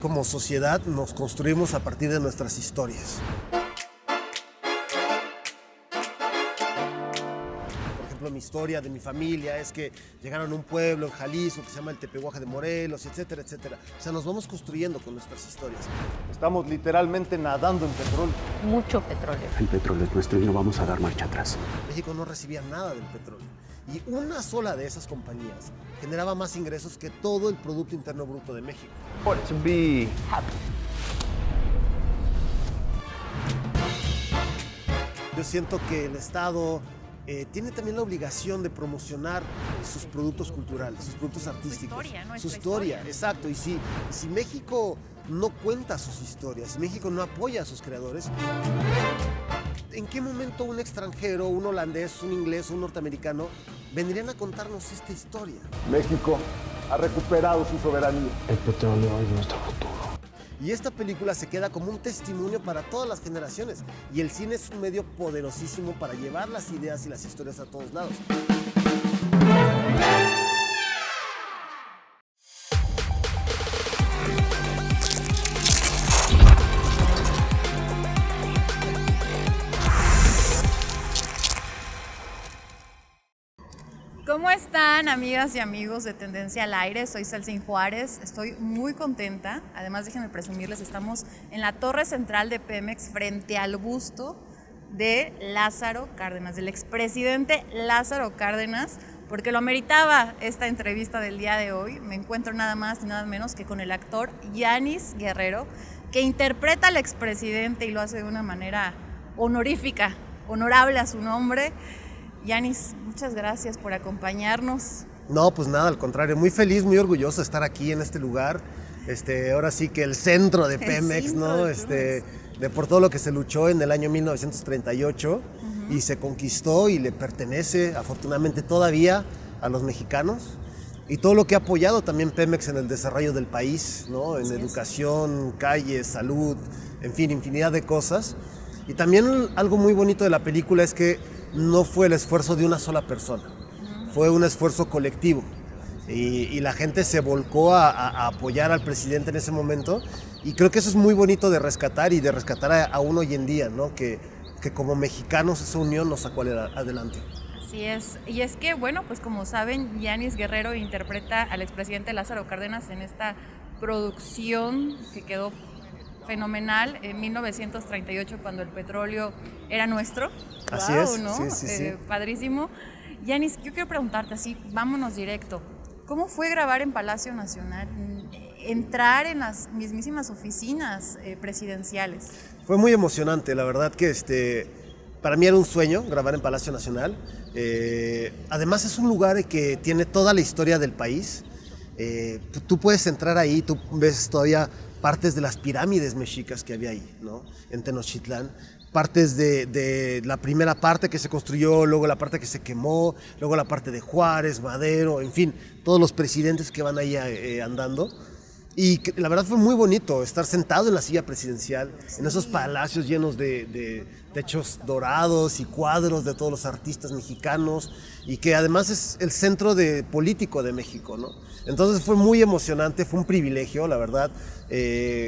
Como sociedad nos construimos a partir de nuestras historias. Por ejemplo, mi historia de mi familia es que llegaron a un pueblo en Jalisco que se llama el Tepehuaje de Morelos, etcétera, etcétera. O sea, nos vamos construyendo con nuestras historias. Estamos literalmente nadando en petróleo. Mucho petróleo. El petróleo es nuestro y no vamos a dar marcha atrás. México no recibía nada del petróleo. Y una sola de esas compañías generaba más ingresos que todo el Producto Interno Bruto de México. To be Happy. Yo siento que el Estado tiene también la obligación de promocionar sus productos culturales, sus productos artísticos. Su historia, Su historia, exacto. Y si México no cuenta sus historias, si México no apoya a sus creadores, ¿en qué momento un extranjero, un holandés, un inglés, un norteamericano vendrían a contarnos esta historia? México ha recuperado su soberanía. El petróleo es nuestro futuro. Y esta película se queda como un testimonio para todas las generaciones. Y el cine es un medio poderosísimo para llevar las ideas y las historias a todos lados. ¿Cómo están, amigas y amigos de Tendencia al Aire? Soy Celsin Juárez, estoy muy contenta. Además, déjenme presumirles, estamos en la torre central de Pemex frente al busto de Lázaro Cárdenas, del expresidente Lázaro Cárdenas, porque lo ameritaba esta entrevista del día de hoy. Me encuentro nada más y nada menos que con el actor Yanis Guerrero, que interpreta al expresidente y lo hace de una manera honorífica, honorable a su nombre. Yanis, muchas gracias por acompañarnos. No, pues nada, al contrario, muy feliz, muy orgulloso de estar aquí en este lugar. Ahora sí que el centro de Pemex, ¿no? De por todo lo que se luchó en el año 1938 y se conquistó y le pertenece, afortunadamente todavía, a los mexicanos. Y todo lo que ha apoyado también Pemex en el desarrollo del país, ¿no? En educación, calles, salud, en fin, infinidad de cosas. Y también algo muy bonito de la película es que no fue el esfuerzo de una sola persona, fue un esfuerzo colectivo y la gente se volcó a apoyar al presidente en ese momento, y creo que eso es muy bonito de rescatar y de rescatar aún hoy en día, ¿no? Que como mexicanos esa unión nos sacó adelante. Así es, y es que, bueno, pues como saben, Yanis Guerrero interpreta al expresidente Lázaro Cárdenas en esta producción que quedó fenomenal en 1938, cuando el petróleo era nuestro. Así Wow, es, ¿no? sí. Padrísimo. Yanis, yo quiero preguntarte así, vámonos directo. ¿Cómo fue grabar en Palacio Nacional? Entrar en las mismísimas oficinas presidenciales. Fue muy emocionante, la verdad que para mí era un sueño grabar en Palacio Nacional. Además es un lugar que tiene toda la historia del país. Tú puedes entrar ahí, tú ves todavía partes de las pirámides mexicas que había ahí, ¿no? En Tenochtitlán, partes de la primera parte que se construyó, luego la parte que se quemó, luego la parte de Juárez, Madero, en fin, todos los presidentes que van ahí andando. Y la verdad fue muy bonito estar sentado en la silla presidencial, en esos palacios llenos de techos dorados y cuadros de todos los artistas mexicanos, y que además es el centro político de México, ¿no? Entonces fue muy emocionante, fue un privilegio, la verdad,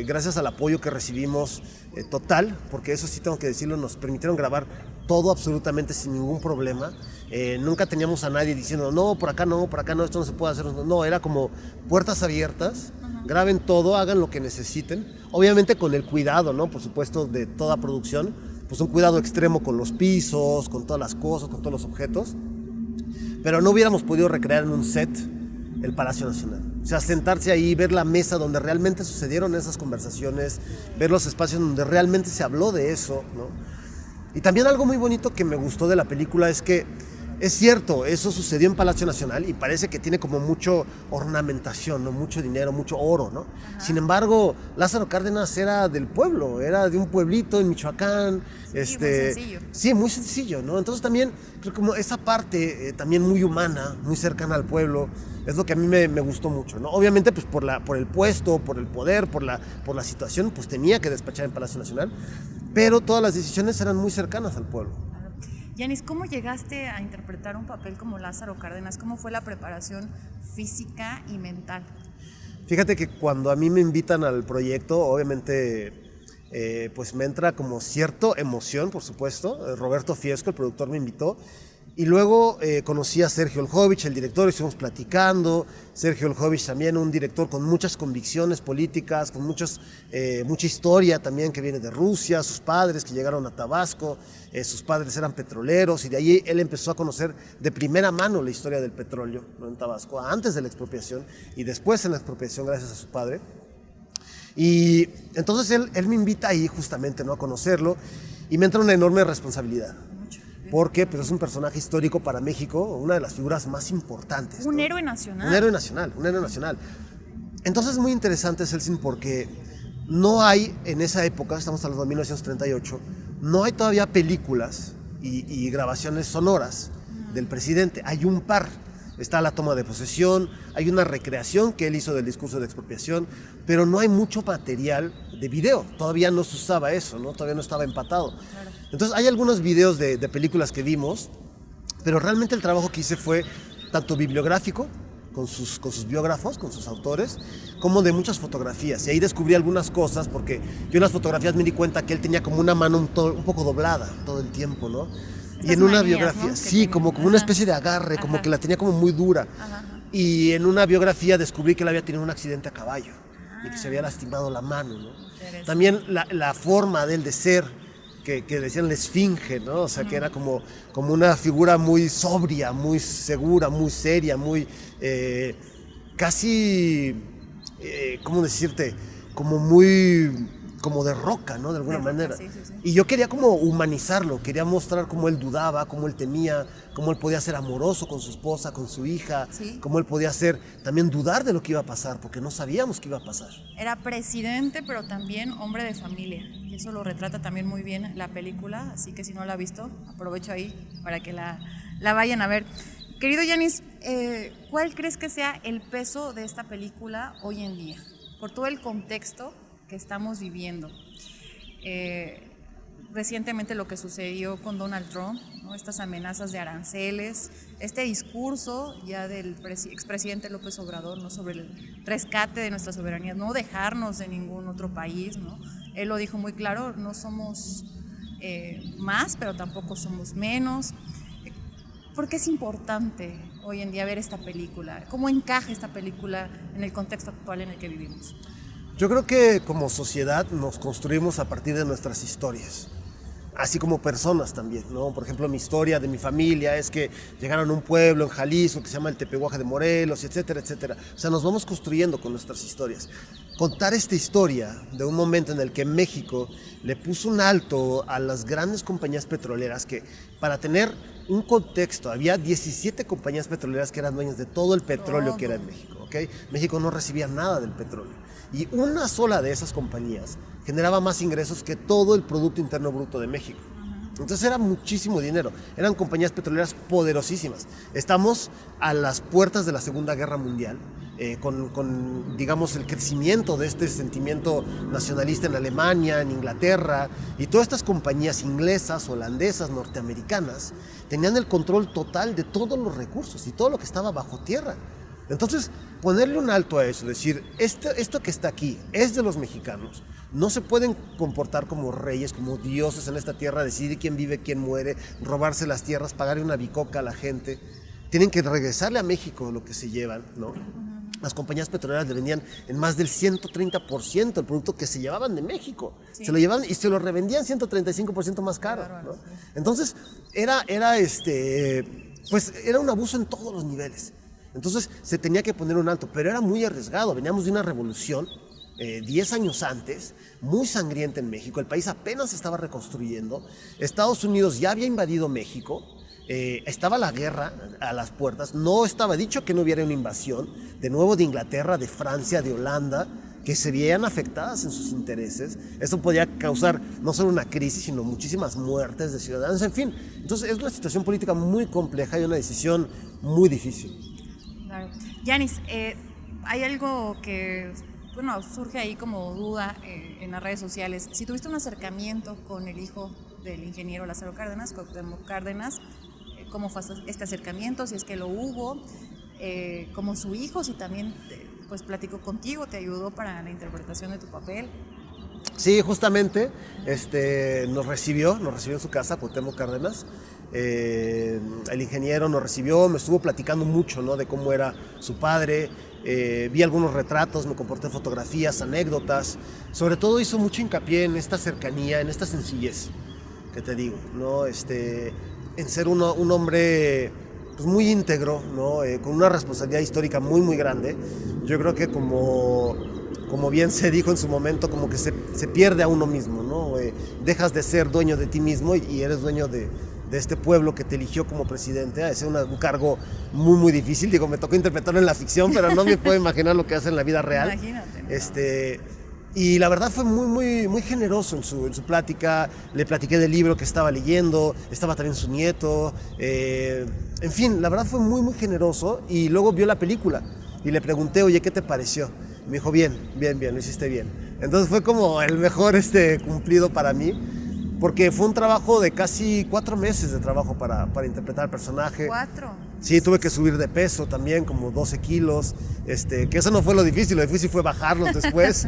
gracias al apoyo que recibimos total, porque eso sí tengo que decirlo, nos permitieron grabar todo absolutamente sin ningún problema. Nunca teníamos a nadie diciendo, no, por acá no, esto no se puede hacer. No, era como puertas abiertas. Graben todo, hagan lo que necesiten, obviamente con el cuidado, ¿no? Por supuesto, de toda producción, pues un cuidado extremo con los pisos, con todas las cosas, con todos los objetos, pero no hubiéramos podido recrear en un set el Palacio Nacional. O sea, sentarse ahí, ver la mesa donde realmente sucedieron esas conversaciones, ver los espacios donde realmente se habló de eso, ¿no? Y también algo muy bonito que me gustó de la película es que es cierto, eso sucedió en Palacio Nacional y parece que tiene como mucho ornamentación, ¿no? Mucho dinero, mucho oro, ¿no? Ajá. Sin embargo, Lázaro Cárdenas era del pueblo, era de un pueblito en Michoacán. Muy sencillo. Sí, muy sencillo, ¿no? Entonces también creo como esa parte también muy humana, muy cercana al pueblo, es lo que a mí me gustó mucho, ¿no? Obviamente pues por el puesto, por el poder, por la situación, pues tenía que despachar en Palacio Nacional, pero todas las decisiones eran muy cercanas al pueblo. Yanis, ¿cómo llegaste a interpretar un papel como Lázaro Cárdenas? ¿Cómo fue la preparación física y mental? Fíjate que cuando a mí me invitan al proyecto, obviamente pues me entra como cierta emoción, por supuesto. Roberto Fiesco, el productor, me invitó. Y luego conocí a Sergio Oljovich, el director, y estuvimos platicando. Sergio Oljovich también, un director con muchas convicciones políticas, con mucha historia también que viene de Rusia, sus padres que llegaron a Tabasco, sus padres eran petroleros, y de ahí él empezó a conocer de primera mano la historia del petróleo, ¿no? En Tabasco, antes de la expropiación y después en la expropiación gracias a su padre. Y entonces él me invita ahí justamente, ¿no?, a conocerlo, y me entra una enorme responsabilidad. Porque pues, es un personaje histórico para México, una de las figuras más importantes. Un ¿no? héroe nacional. Un héroe nacional, un héroe nacional. Entonces es muy interesante, Celsin, porque no hay en esa época, estamos hablando de 1938, no hay todavía películas y grabaciones sonoras del presidente. Hay un par. Está la toma de posesión, hay una recreación que él hizo del discurso de expropiación, pero no hay mucho material de video. Todavía no se usaba eso, ¿no? Todavía no estaba empatado. Claro. Entonces hay algunos videos de películas que vimos, pero realmente el trabajo que hice fue tanto bibliográfico, con sus biógrafos, con sus autores, como de muchas fotografías. Y ahí descubrí algunas cosas, porque yo en las fotografías me di cuenta que él tenía como una mano un poco doblada todo el tiempo, ¿no? Y en una biografía, ¿no? Sí, como una especie de agarre, como que la tenía como muy dura. Y en una biografía descubrí que él había tenido un accidente a caballo y que se había lastimado la mano, ¿no? También la forma de él de ser, que decían la esfinge, ¿no? O sea, que era como una figura muy sobria, muy segura, muy seria, muy casi, ¿cómo decirte? Como de roca, ¿no? De alguna manera. Sí. Y yo quería como humanizarlo, quería mostrar cómo él dudaba, cómo él temía, cómo él podía ser amoroso con su esposa, con su hija, cómo él podía también dudar de lo que iba a pasar, porque no sabíamos qué iba a pasar. Era presidente, pero también hombre de familia, y eso lo retrata también muy bien la película, así que si no la ha visto, aprovecho ahí para que la vayan a ver. Querido Yanis, ¿cuál crees que sea el peso de esta película hoy en día? Por todo el contexto que estamos viviendo. Recientemente lo que sucedió con Donald Trump, ¿no? Estas amenazas de aranceles, este discurso ya del expresidente López Obrador, ¿no?, sobre el rescate de nuestra soberanía, no dejarnos de ningún otro país, ¿no? Él lo dijo muy claro, no somos más, pero tampoco somos menos. ¿Por qué es importante hoy en día ver esta película? ¿Cómo encaja esta película en el contexto actual en el que vivimos? Yo creo que como sociedad nos construimos a partir de nuestras historias, así como personas también, ¿no? Por ejemplo, mi historia de mi familia es que llegaron a un pueblo en Jalisco que se llama el Tepehuaje de Morelos, etcétera, etcétera. O sea, nos vamos construyendo con nuestras historias. Contar esta historia de un momento en el que México le puso un alto a las grandes compañías petroleras, que para tener un contexto, había 17 compañías petroleras que eran dueñas de todo el petróleo que era en México, ¿ok? México no recibía nada del petróleo. Y una sola de esas compañías generaba más ingresos que todo el Producto Interno Bruto de México. Entonces era muchísimo dinero. Eran compañías petroleras poderosísimas. Estamos a las puertas de la Segunda Guerra Mundial, con, digamos, el crecimiento de este sentimiento nacionalista en Alemania, en Inglaterra, y todas estas compañías inglesas, holandesas, norteamericanas, tenían el control total de todos los recursos y todo lo que estaba bajo tierra. Entonces, ponerle un alto a eso, decir, esto que está aquí es de los mexicanos, no se pueden comportar como reyes, como dioses en esta tierra, decidir quién vive, quién muere, robarse las tierras, pagarle una bicoca a la gente. Tienen que regresarle a México lo que se llevan, ¿no? Las compañías petroleras le vendían en más del 130% el producto que se llevaban de México. Sí. Se lo llevaban y se lo revendían 135% más caro, ¿no? Entonces, era un abuso en todos los niveles. Entonces se tenía que poner un alto, pero era muy arriesgado. Veníamos de una revolución 10 años antes, muy sangrienta en México. El país apenas se estaba reconstruyendo. Estados Unidos ya había invadido México. Estaba la guerra a las puertas. No estaba dicho que no hubiera una invasión, de nuevo de Inglaterra, de Francia, de Holanda, que se veían afectadas en sus intereses. Eso podía causar no solo una crisis, sino muchísimas muertes de ciudadanos, en fin. Entonces es una situación política muy compleja y una decisión muy difícil. Claro. Yanis, hay algo que surge ahí como duda en las redes sociales. Si tuviste un acercamiento con el hijo del ingeniero Lázaro Cárdenas, Cuauhtémoc Cárdenas, ¿cómo fue este acercamiento? Si es que lo hubo, como su hijo, si también pues platicó contigo, te ayudó para la interpretación de tu papel. Sí, justamente nos recibió en su casa, Cuauhtémoc Cárdenas. El ingeniero nos recibió, me estuvo platicando mucho, ¿no?, de cómo era su padre. Vi algunos retratos, me comporté fotografías, anécdotas. Sobre todo hizo mucho hincapié en esta cercanía, en esta sencillez que te digo, ¿no? En ser un hombre pues, muy íntegro, ¿no? Con una responsabilidad histórica muy, muy grande. Yo creo que como bien se dijo en su momento, como que se pierde a uno mismo, ¿no? Dejas de ser dueño de ti mismo y eres dueño de este pueblo que te eligió como presidente. Es un cargo muy, muy difícil. Digo, me tocó interpretarlo en la ficción, pero no me puedo imaginar lo que hace en la vida real. Imagínate, ¿no? Y la verdad fue muy, muy, muy generoso en su plática. Le platiqué del libro que estaba leyendo, estaba también su nieto. En fin, la verdad fue muy, muy generoso. Y luego vio la película y le pregunté, oye, ¿qué te pareció? Me dijo, bien, lo hiciste bien. Entonces fue como el mejor cumplido para mí, porque fue un trabajo de casi 4 meses de trabajo para interpretar al personaje. 4. Sí, tuve que subir de peso también, como 12 kilos, que eso no fue lo difícil fue bajarlos después.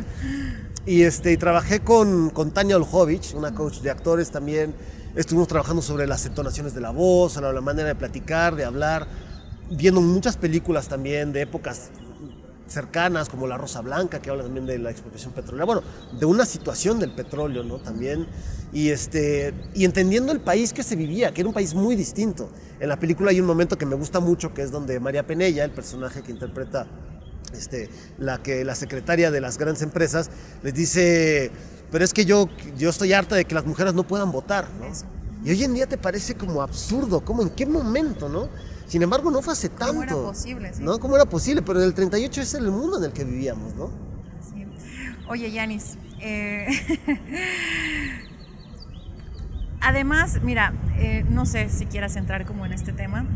Y trabajé con Tania Olhovich, una coach de actores también. Estuvimos trabajando sobre las entonaciones de la voz, la manera de platicar, de hablar, viendo muchas películas también de épocas cercanas, como La Rosa Blanca, que habla también de la expropiación petrolera, bueno, de una situación del petróleo, ¿no? También, y entendiendo el país que se vivía, que era un país muy distinto. En la película hay un momento que me gusta mucho, que es donde María Penella, el personaje que interpreta la secretaria de las grandes empresas, les dice, pero es que yo estoy harta de que las mujeres no puedan votar, ¿no? Eso. Y hoy en día te parece como absurdo, ¿cómo, en qué momento, no? Sin embargo, no fue hace tanto. ¿Cómo era posible? Sí. ¿No? ¿Cómo era posible? Pero en el 38 es el mundo en el que vivíamos, ¿no? Sí. Oye, Yanis, además, mira, no sé si quieras entrar como en este tema,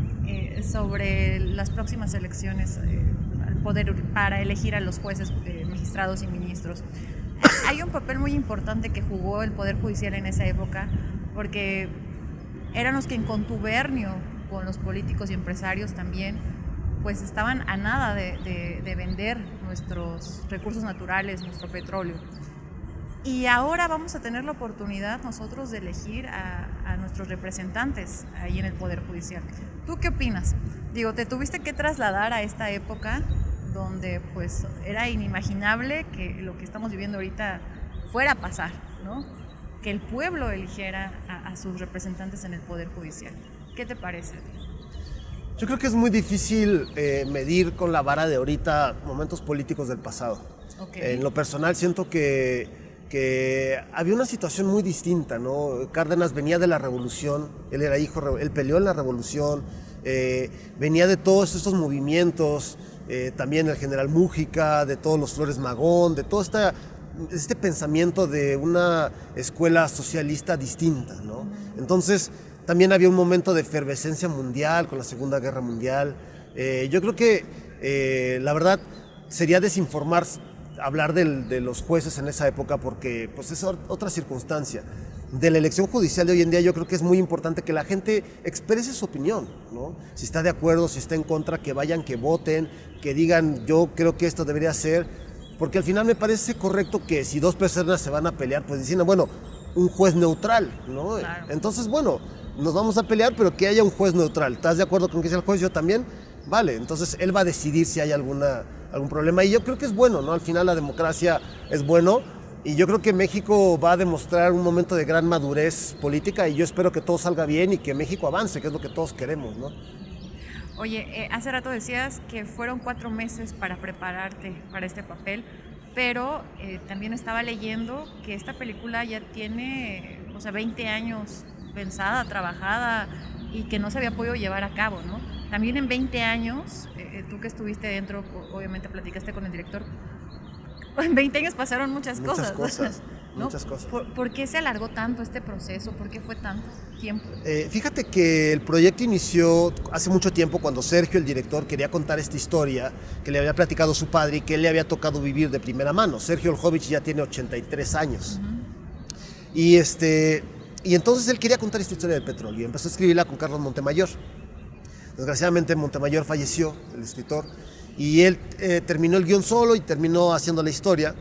sobre las próximas elecciones al poder para elegir a los jueces, magistrados y ministros. Hay un papel muy importante que jugó el Poder Judicial en esa época, porque eran los que en contubernio con los políticos y empresarios también, pues estaban a nada de vender nuestros recursos naturales, nuestro petróleo. Y ahora vamos a tener la oportunidad nosotros de elegir a nuestros representantes ahí en el Poder Judicial. ¿Tú qué opinas? Digo, te tuviste que trasladar a esta época donde pues era inimaginable que lo que estamos viviendo ahorita fuera a pasar, ¿no? Que el pueblo eligiera a sus representantes en el Poder Judicial. ¿Qué te parece? Yo creo que es muy difícil medir con la vara de ahorita momentos políticos del pasado. Okay. En lo personal siento que había una situación muy distinta, ¿no? Cárdenas venía de la revolución, él era hijo, él peleó en la revolución, venía de todos estos movimientos, también el general Mújica, de todos los Flores Magón, de todo este pensamiento de una escuela socialista distinta, ¿no? Entonces también había un momento de efervescencia mundial con la Segunda Guerra Mundial. Yo creo que la verdad sería desinformar hablar de los jueces en esa época, porque pues es otra circunstancia. De la elección judicial de hoy en día yo creo que es muy importante que la gente exprese su opinión, ¿no? Si está de acuerdo, si está en contra, que vayan, que voten, que digan yo creo que esto debería ser, porque al final me parece correcto que si 2 personas se van a pelear, pues dicen, bueno, un juez neutral, ¿no? Claro. Entonces, bueno, nos vamos a pelear, pero que haya un juez neutral. ¿Estás de acuerdo con que sea el juez? Yo también. Vale, entonces él va a decidir si hay algún problema. Y yo creo que es bueno, ¿no? Al final la democracia es bueno. Y yo creo que México va a demostrar un momento de gran madurez política. Y yo espero que todo salga bien y que México avance, que es lo que todos queremos, ¿no? Oye, hace rato decías que fueron 4 meses para prepararte para este papel, pero también estaba leyendo que esta película ya tiene, 20 años pensada, trabajada y que no se había podido llevar a cabo, ¿no? También en 20 años, tú que estuviste dentro, obviamente platicaste con el director, en 20 años pasaron muchas cosas. ¿No? Muchas cosas. ¿Por qué se alargó tanto este proceso? ¿Por qué fue tanto tiempo? Fíjate que el proyecto inició hace mucho tiempo cuando Sergio, el director, quería contar esta historia que le había platicado su padre y que él le había tocado vivir de primera mano. Sergio Olhovich ya tiene 83 años. Uh-huh. Y entonces él quería contar esta historia del petróleo y empezó a escribirla con Carlos Montemayor. Desgraciadamente Montemayor falleció, el escritor, y él terminó el guión solo y terminó haciendo la historia.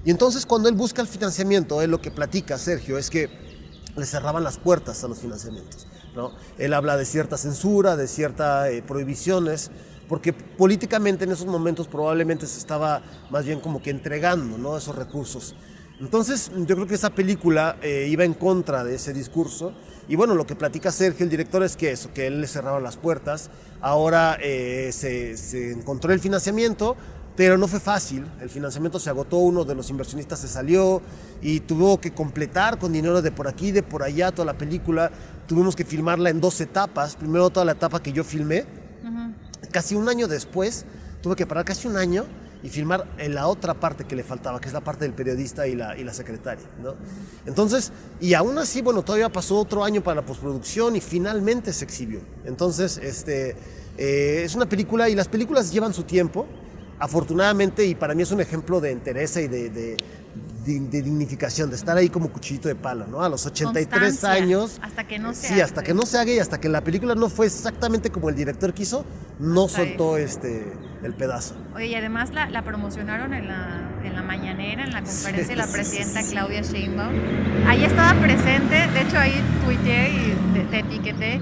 Y entonces cuando él busca el financiamiento, él lo que platica, Sergio, es que le cerraban las puertas a los financiamientos, ¿no? Él habla de cierta censura, de ciertas prohibiciones, porque políticamente en esos momentos probablemente se estaba más bien como que entregando, ¿no?, esos recursos. Entonces yo creo que esa película iba en contra de ese discurso, y bueno, lo que platica Sergio, el director, es que eso, que él le cerraron las puertas. Ahora se encontró el financiamiento, pero no fue fácil. El financiamiento se agotó, uno de los inversionistas se salió y tuvo que completar con dinero de por aquí, de por allá, toda la película. Tuvimos que filmarla en 2 etapas. Primero toda la etapa que yo filmé. Casi un año después, tuve que parar casi un año y filmar en la otra parte que le faltaba, que es la parte del periodista y la secretaria, ¿no? Entonces, y aún así, bueno, todavía pasó otro año para la postproducción y finalmente se exhibió. Entonces, es una película, y las películas llevan su tiempo, afortunadamente, y para mí es un ejemplo de entereza y de dignificación, de estar ahí como cuchillito de palo, ¿no? A los 83 Constancia, años. hasta que no se Sí, haga. hasta que no se haga y hasta que la película no fue exactamente como el director quiso, no Hasta ahí. soltó el pedazo. Oye, y además la promocionaron en la mañanera, en la conferencia de la Sí, presidenta sí. Claudia Sheinbaum. Ahí estaba presente, de hecho ahí tuiteé y te etiqueté.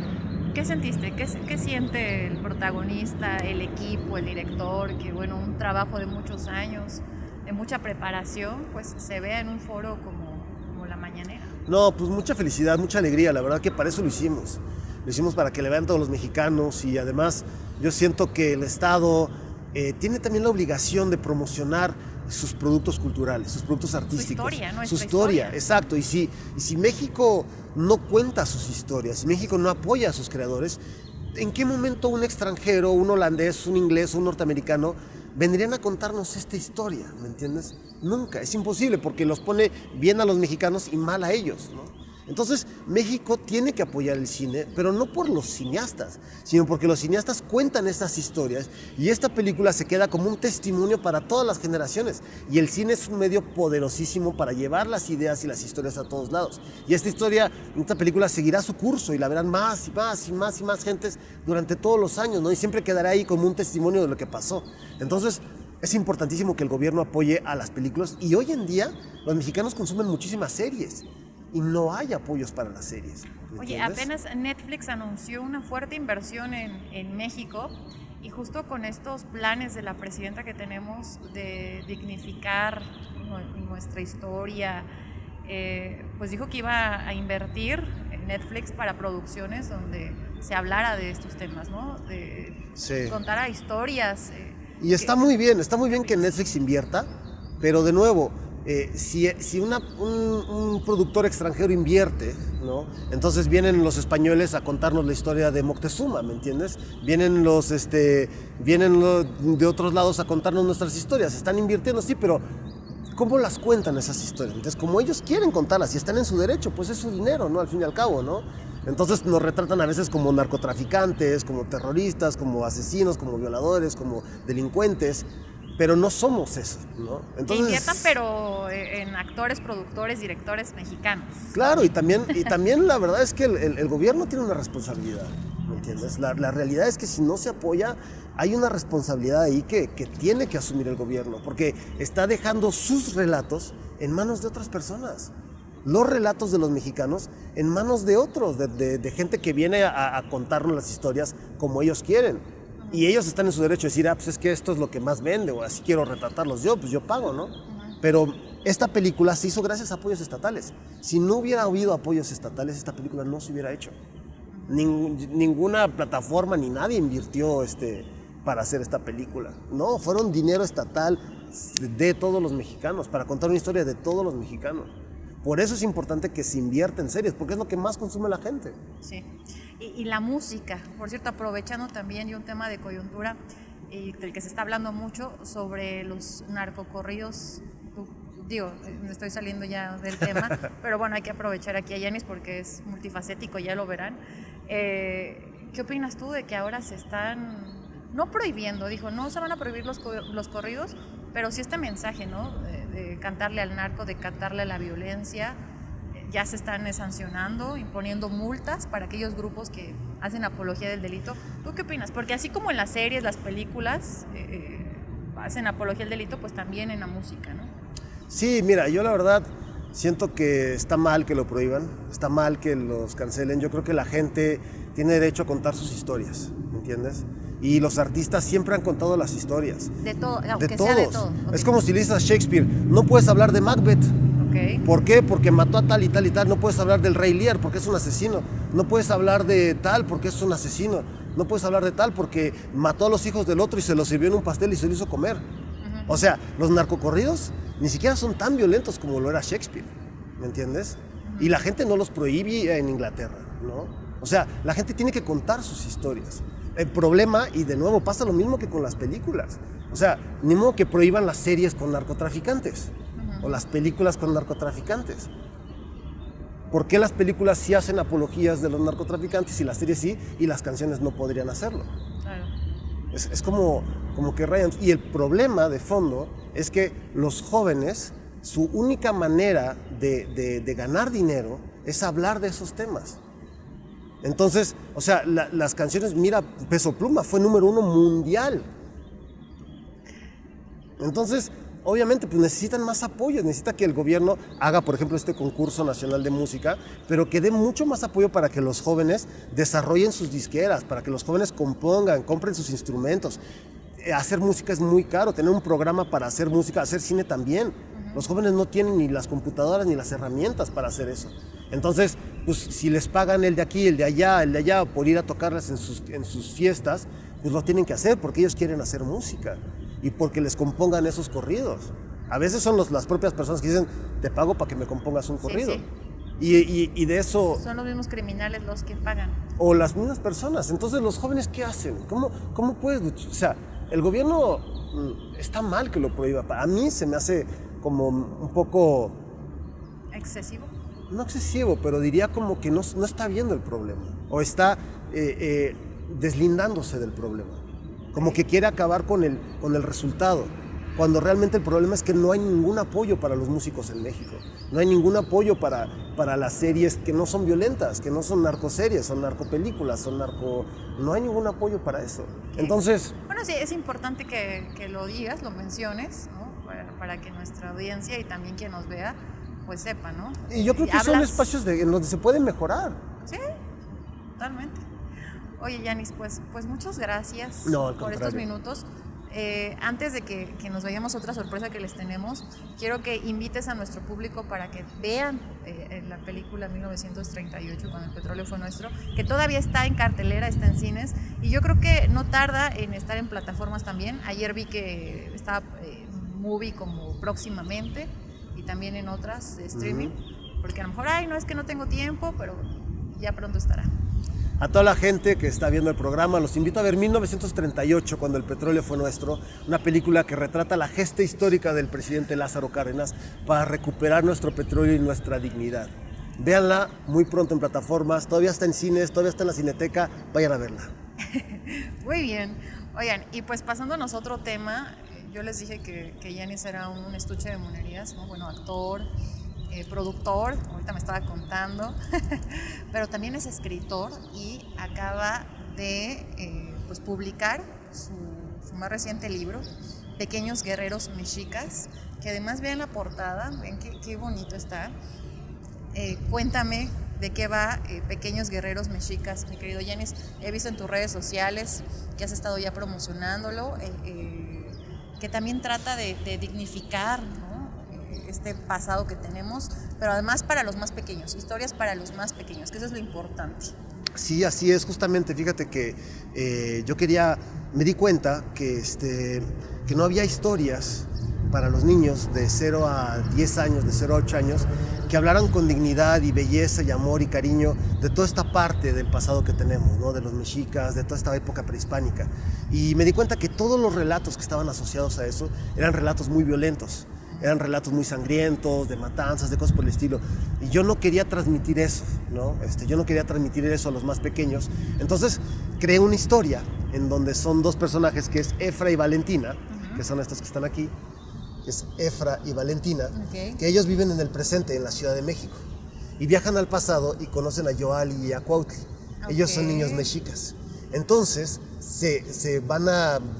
¿Qué sentiste? ¿Qué siente el protagonista, el equipo, el director? Que bueno, un trabajo de muchos años, de mucha preparación, pues se vea en un foro como la mañanera. No, pues mucha felicidad, mucha alegría, la verdad que para eso lo hicimos. Lo hicimos para que le vean todos los mexicanos, y además yo siento que el Estado tiene también la obligación de promocionar sus productos culturales, sus productos artísticos. Su historia, nuestra Su historia, historia. exacto. Y si México no cuenta sus historias, si México no apoya a sus creadores, ¿en qué momento un extranjero, un holandés, un inglés, un norteamericano vendrían a contarnos esta historia? ¿Me entiendes? Nunca, es imposible, porque los pone bien a los mexicanos y mal a ellos, ¿no? Entonces, México tiene que apoyar el cine, pero no por los cineastas, sino porque los cineastas cuentan estas historias, y esta película se queda como un testimonio para todas las generaciones. Y el cine es un medio poderosísimo para llevar las ideas y las historias a todos lados. Y esta película seguirá su curso y la verán más y más y más y más gentes durante todos los años, ¿no? Y siempre quedará ahí como un testimonio de lo que pasó. Entonces, es importantísimo que el gobierno apoye a las películas, y hoy en día los mexicanos consumen muchísimas series y no hay apoyos para las series. Oye, apenas Netflix anunció una fuerte inversión en México, y justo con estos planes de la presidenta que tenemos de dignificar nuestra historia, pues dijo que iba a invertir en Netflix para producciones donde se hablara de estos temas, ¿no? Sí. Contara historias. Y está muy bien que Netflix invierta, pero de nuevo, si un productor extranjero invierte, ¿no? Entonces vienen los españoles a contarnos la historia de Moctezuma, ¿me entiendes? Vienen de otros lados a contarnos nuestras historias. Están invirtiendo, sí, pero ¿cómo las cuentan esas historias? Entonces, como ellos quieren contarlas y están en su derecho, pues es su dinero, ¿no? Al fin y al cabo, ¿no? Entonces nos retratan a veces como narcotraficantes, como terroristas, como asesinos, como violadores, como delincuentes, pero no somos eso, ¿no? Entonces, que inviertan, pero en actores, productores, directores mexicanos. Claro, y también la verdad es que el gobierno tiene una responsabilidad, ¿me entiendes? La realidad es que si no se apoya, hay una responsabilidad ahí que tiene que asumir el gobierno, porque está dejando sus relatos en manos de otras personas. Los relatos de los mexicanos en manos de otros, de gente que viene a contarnos las historias como ellos quieren. Y ellos están en su derecho de decir, pues es que esto es lo que más vende, o así quiero retratarlos yo, pues yo pago, ¿no? Pero esta película se hizo gracias a apoyos estatales. Si no hubiera habido apoyos estatales, esta película no se hubiera hecho. Ninguna plataforma ni nadie invirtió para hacer esta película. No, fueron dinero estatal de todos los mexicanos, para contar una historia de todos los mexicanos. Por eso es importante que se invierta en series, porque es lo que más consume la gente. Sí. Y la música, por cierto, aprovechando también y un tema de coyuntura y del que se está hablando mucho sobre los narcocorridos. Digo, me estoy saliendo ya del tema, pero bueno, hay que aprovechar aquí a Yanis porque es multifacético, ya lo verán. ¿Qué opinas tú de que ahora se están, no prohibiendo, dijo, no se van a prohibir los corridos, pero sí este mensaje, ¿no? De cantarle al narco, de cantarle a la violencia, ya se están sancionando, imponiendo multas para aquellos grupos que hacen apología del delito. ¿Tú qué opinas? Porque así como en las series, las películas hacen apología del delito, pues también en la música, ¿no? Sí, mira, yo la verdad siento que está mal que lo prohíban, está mal que los cancelen. Yo creo que la gente tiene derecho a contar sus historias, ¿me entiendes? Y los artistas siempre han contado las historias. De todo, aunque De sea de todos. todo. Okay. Es como si le dices a Shakespeare, no puedes hablar de Macbeth. Okay. ¿Por qué? Porque mató a tal y tal y tal. No puedes hablar del Rey Lear porque es un asesino. No puedes hablar de tal porque es un asesino. No puedes hablar de tal porque mató a los hijos del otro y se los sirvió en un pastel y se lo hizo comer. O sea, los narcocorridos ni siquiera son tan violentos como lo era Shakespeare, ¿me entiendes? Y la gente no los prohíbe en Inglaterra, ¿no? O sea, la gente tiene que contar sus historias. El problema, y de nuevo pasa lo mismo que con las películas, o sea, ni modo que prohíban las series con narcotraficantes o las películas con narcotraficantes. ¿Por qué las películas sí hacen apologías de los narcotraficantes y las series sí y las canciones no podrían hacerlo? Claro. Es como que rayan. Y el problema de fondo es que los jóvenes, su única manera de ganar dinero es hablar de esos temas. Entonces, o sea, las canciones, mira, Peso Pluma fue número 1 mundial. Entonces, obviamente, pues necesitan más apoyo, necesita que el gobierno haga, por ejemplo, este concurso nacional de música, pero que dé mucho más apoyo para que los jóvenes desarrollen sus disqueras, para que los jóvenes compongan, compren sus instrumentos. Hacer música es muy caro, tener un programa para hacer música, hacer cine también. Los jóvenes no tienen ni las computadoras ni las herramientas para hacer eso. Entonces, pues si les pagan el de aquí, el de allá, por ir a tocarlas en sus fiestas, pues lo tienen que hacer porque ellos quieren hacer música y porque les compongan esos corridos. A veces son las propias personas que dicen, te pago para que me compongas un corrido. Sí. Y de eso... Son los mismos criminales los que pagan. O las mismas personas. Entonces, ¿los jóvenes qué hacen? ¿Cómo puedes luchar? O sea, el gobierno está mal que lo prohíba. A mí se me hace como un poco... ¿Excesivo? No excesivo, pero diría como que no está viendo el problema. O está deslindándose del problema. Como que quiere acabar con el resultado. Cuando realmente el problema es que no hay ningún apoyo para los músicos en México. No hay ningún apoyo para las series que no son violentas, que no son narcoseries, son narcopelículas, no hay ningún apoyo para eso. Entonces... Bueno, sí, es importante que lo digas, lo menciones, ¿no? Para que nuestra audiencia y también quien nos vea, pues sepa, ¿no? Y yo creo que son espacios en donde se puede mejorar. Sí, totalmente. Oye, Yanis, pues muchas gracias por estos minutos. Antes de que nos vayamos a otra sorpresa que les tenemos, quiero que invites a nuestro público para que vean la película 1938, Cuando el petróleo fue nuestro, que todavía está en cartelera, está en cines, y yo creo que no tarda en estar en plataformas también. Ayer vi que está Movie como próximamente, y también en otras de streaming, porque a lo mejor, no es que no tengo tiempo, pero ya pronto estará. A toda la gente que está viendo el programa, los invito a ver 1938, Cuando el petróleo fue nuestro, una película que retrata la gesta histórica del presidente Lázaro Cárdenas para recuperar nuestro petróleo y nuestra dignidad. Véanla muy pronto en plataformas, todavía está en cines, todavía está en la Cineteca, vayan a verla. Muy bien. Oigan, y pues pasándonos a otro tema, yo les dije que Yanis era un estuche de monerías, ¿no? Bueno, actor, productor, ahorita me estaba contando, pero también es escritor y acaba de pues publicar su más reciente libro, Pequeños Guerreros Mexicas, que además vean la portada, ven qué bonito está. Cuéntame de qué va Pequeños Guerreros Mexicas, mi querido Yanis. He visto en tus redes sociales que has estado ya promocionándolo, que también trata de dignificar, ¿no? Este pasado que tenemos, pero además para los más pequeños, historias para los más pequeños, que eso es lo importante. Sí, así es, justamente, fíjate que me di cuenta que no había historias para los niños de 0 a 10 años, de 0 a 8 años, que hablaran con dignidad y belleza y amor y cariño de toda esta parte del pasado que tenemos, ¿no? De los mexicas, de toda esta época prehispánica. Y me di cuenta que todos los relatos que estaban asociados a eso eran relatos muy violentos. Eran relatos muy sangrientos, de matanzas, de cosas por el estilo. Y yo no quería transmitir eso, ¿no? Yo no quería transmitir eso a los más pequeños. Entonces, creé una historia en donde son dos personajes, que es Efra y Valentina, que son estos que están aquí, que es Efra y Valentina, que ellos viven en el presente, en la Ciudad de México. y viajan al pasado y conocen a Yoali y a Cuautli. Ellos son niños mexicas. Entonces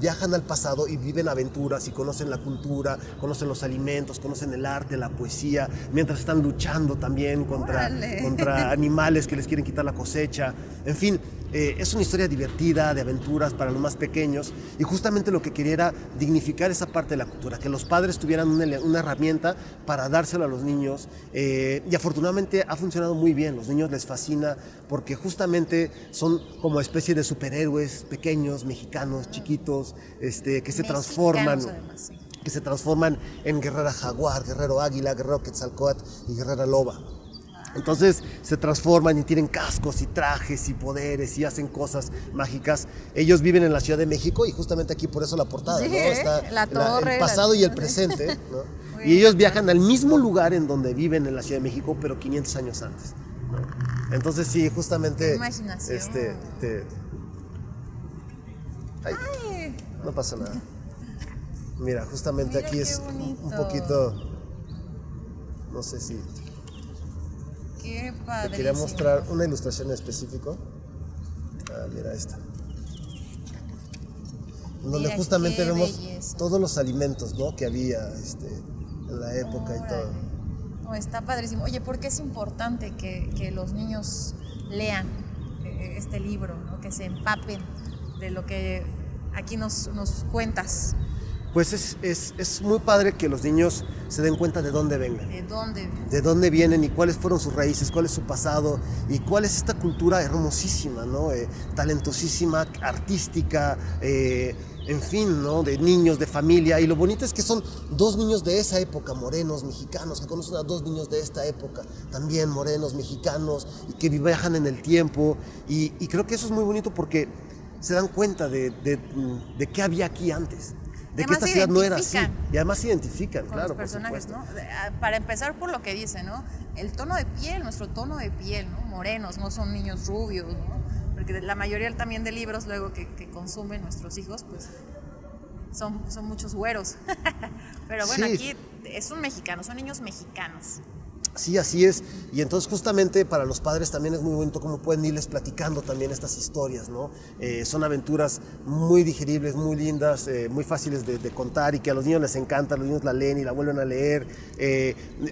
viajan al pasado y viven aventuras y conocen la cultura, conocen los alimentos, conocen el arte, la poesía, mientras están luchando también contra animales que les quieren quitar la cosecha. En fin, es una historia divertida, de aventuras para los más pequeños, y justamente lo que quería era dignificar esa parte de la cultura, que los padres tuvieran una herramienta para dárselo a los niños, y afortunadamente ha funcionado muy bien. Los niños les fascina porque justamente son como especie de superhéroes pequeños, mexicanos, chiquitos, que se transforman. Además, sí. Que se transforman en guerrera jaguar, guerrero águila, guerrero quetzalcóatl y guerrera loba. Entonces se transforman y tienen cascos y trajes y poderes y hacen cosas mágicas. Ellos viven en la Ciudad de México y justamente aquí por eso la portada, Sí, ¿no? Está la torre, el pasado y el presente, ¿no? Y ellos viajan al mismo lugar en donde viven en la Ciudad de México, pero 500 años antes, ¿no? Entonces sí, justamente... Qué imaginación. Ay, no pasa nada. Mira, justamente Mira aquí qué es bonito. un poquito... No sé si... Qué Te padrísimo. quería mostrar una ilustración en específico. Mira esta. Donde Mira, justamente qué vemos belleza. todos los alimentos, ¿no?, que había en la época y todo. No, está padrísimo. Oye, ¿por qué es importante que los niños lean este libro, ¿no? Que se empapen de lo que aquí nos cuentas? Pues es muy padre que los niños se den cuenta de dónde vengan. ¿De dónde? Vienen y cuáles fueron sus raíces, cuál es su pasado y cuál es esta cultura hermosísima, ¿no? Talentosísima, artística, en fin, ¿no? De niños, de familia. Y lo bonito es que son dos niños de esa época, morenos, mexicanos, que conocen a dos niños de esta época, también morenos, mexicanos, y que viajan en el tiempo. Y creo que eso es muy bonito porque se dan cuenta de qué había aquí antes. De que esta ciudad no era así. Y además se identifican, con claro, los personajes, por supuesto. ¿no? Para empezar por lo que dice, ¿no? El tono de piel, nuestro tono de piel, ¿no? Morenos, no son niños rubios, ¿no? Porque la mayoría también de libros luego que consumen nuestros hijos, pues son muchos güeros. Pero bueno, Sí. aquí es un mexicano, son niños mexicanos. Sí, así es. Y entonces justamente para los padres también es muy bonito cómo pueden irles platicando también estas historias, ¿no? Son aventuras muy digeribles, muy lindas, muy fáciles de contar y que a los niños les encanta. Los niños la leen y la vuelven a leer.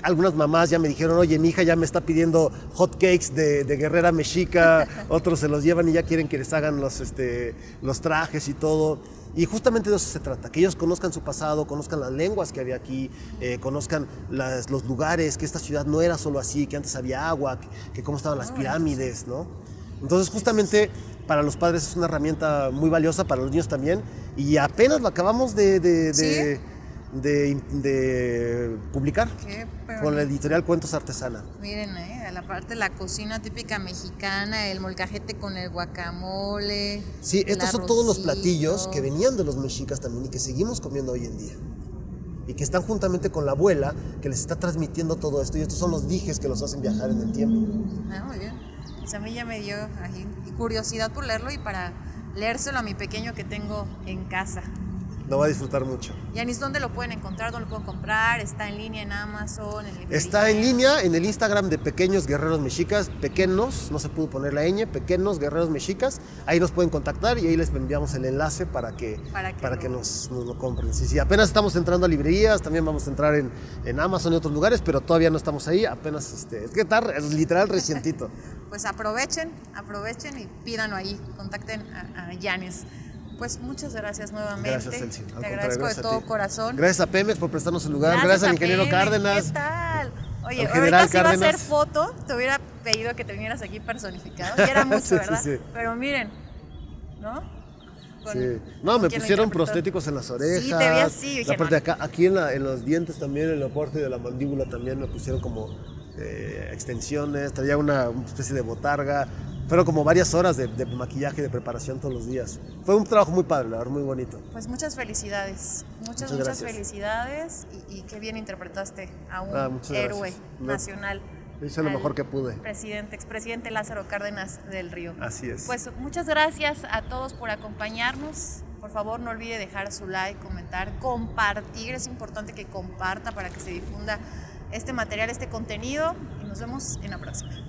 Algunas mamás ya me dijeron, oye, mi hija ya me está pidiendo hot cakes de guerrera mexica. Otros se los llevan y ya quieren que les hagan los trajes y todo. Y justamente de eso se trata, que ellos conozcan su pasado, conozcan las lenguas que había aquí, conozcan los lugares, que esta ciudad no era solo así, que antes había agua, que cómo estaban las pirámides, ¿no? Entonces justamente para los padres es una herramienta muy valiosa, para los niños también, y apenas lo acabamos de publicar con la editorial Cuentos Artesana. Miren, la parte de la cocina típica mexicana, el molcajete con el guacamole. Sí, el estos son todos los arrocito. platillos que venían de los mexicas también y que seguimos comiendo hoy en día. Y que están juntamente con la abuela que les está transmitiendo todo esto. Y estos son los dijes que los hacen viajar en el tiempo. Muy bien. Pues a mí ya me dio curiosidad por leerlo y para leérselo a mi pequeño que tengo en casa. Lo va a disfrutar mucho. Yanis, ¿dónde lo pueden encontrar? ¿Dónde lo pueden comprar? ¿Está en línea en Amazon? Está en línea en el Instagram de Pequeños Guerreros Mexicas, pequeños, no se pudo poner la ñ, Pequeños Guerreros Mexicas. Ahí nos pueden contactar y ahí les enviamos el enlace para que nos lo compren. Sí, apenas estamos entrando a librerías, también vamos a entrar en Amazon y otros lugares, pero todavía no estamos ahí, apenas, es que está literal recientito. Pues aprovechen y pídanlo ahí, contacten a Yanis. Pues muchas gracias nuevamente. Gracias, Celsi. Te agradezco de todo corazón. Gracias a Pemex por prestarnos el lugar. Gracias al ingeniero Pemex, Cárdenas. ¿Qué tal? Oye, al general ahorita si iba a Cárdenas. hacer foto, te hubiera pedido que te vinieras aquí personificado. Y era mucho, Sí, ¿verdad? sí. Pero miren, ¿no? Sí. No, me quien lo pusieron interpretó. prostéticos en las orejas. Sí, te vi así, dije, la parte de no. acá, aquí en los dientes también, en la parte de la mandíbula también me pusieron como extensiones. Traía una especie de botarga. Fueron como varias horas de maquillaje, de preparación todos los días. Fue un trabajo muy padre, la verdad, muy bonito. Pues muchas felicidades. Muchas gracias. felicidades y qué bien interpretaste a un muchas héroe gracias. nacional. Hice lo al mejor que pude. Expresidente Lázaro Cárdenas del Río. Así es. Pues muchas gracias a todos por acompañarnos. Por favor, no olvide dejar su like, comentar, compartir. Es importante que comparta para que se difunda este material, este contenido. Y Nos vemos en la próxima.